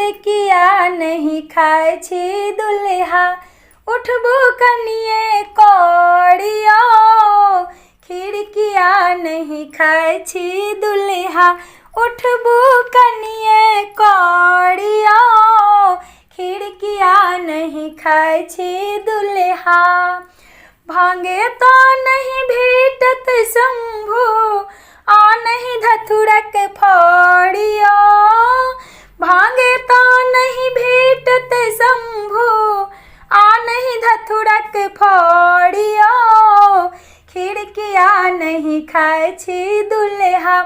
खिड़किया नहीं खाए छी दुल्हा उठबो कनिए कौड़िया। खिड़किया नहीं खाए छी दुल्हा उठबो कनिए कौड़िया। खिड़किया नहीं खाए छी दुल्हा। भांगे तो नहीं भेटत शंभु आ नहीं धतुरक फौड़िया। भांगे तो नहीं भेटत शंभु आ नहीं धतुरक फौड़िया। खिड़किया नहीं खाए छी दुल्हा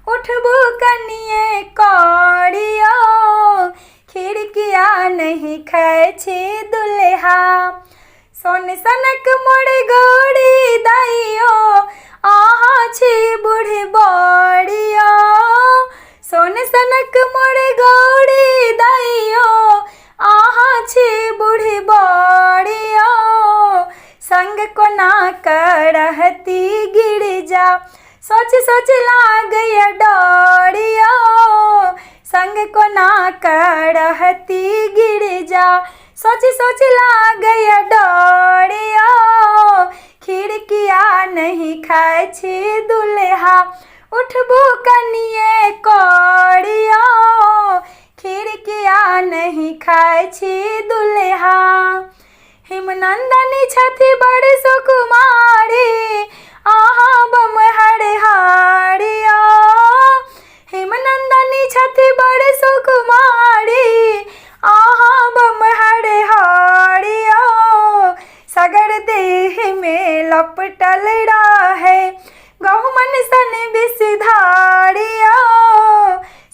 उठबो कनिए कौड़िया। खिड़किया नहीं खाए छी दुल्हा। सोन सनक मोड़ गौड़ी दाइयो आहा छी बूढ़ी बड़िया। सोन सनक मोड़ गौड़ी दाइयो आहा छी बूढ़ी बड़िया। संग कोना करहती गिरजा सोच सोच लागय डरिया। संग कोना करहती गिरजा सोच सोच लागय डरिया। खिड़किया नहीं खाए छी दुल्हा उठबो कनिए कौड़िया। खिड़किया नहीं खाए छी दुल्हा। हिमनंदनी छथि बड़ सुकुमारी आहा बमहर हारिया। हिमनंदनी छथि बड़ सुकुमारी आहा बमहर हारिया। सगर देह में लपटल रहे गहुमन सन विषधारिया।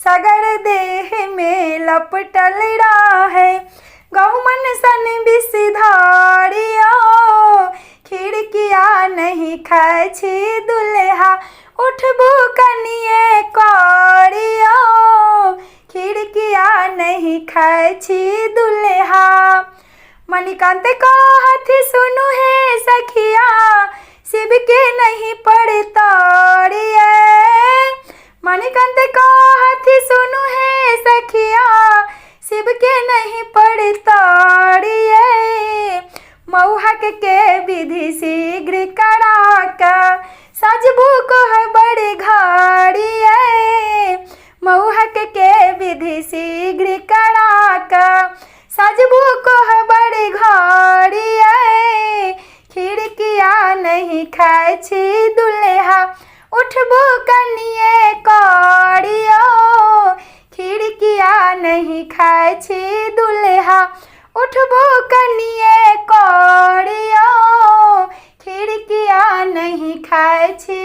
सगर देह में लपटल रहे गहुमन सन विषधारिया। खिड़किया नहीं खाए छी दुल्हा उठबो कनिए कौड़िया। खिड़किया नहीं खाए छी दुल्हा। मणिकांत कहथि सुनु हे सखिया शिव के नहीं पड़तारिए। मणिकांत कहथि सुनु हे सखिया शिव के नहीं पड़तारिए। मौहक के विधि शीघ्र कराका सजबू को है बड़े घाड़िए। मौहक के विधि शीघ्र कराका सजबू को है बड़े घाड़िए। खिड़किया नहीं खाए छी दुल्हा उठबो कनिए कौड़िया। खिड़किया नहीं खाए छी दुल्हा उठबो कनिए कौड़िया। खिड़किया नहीं खाए छी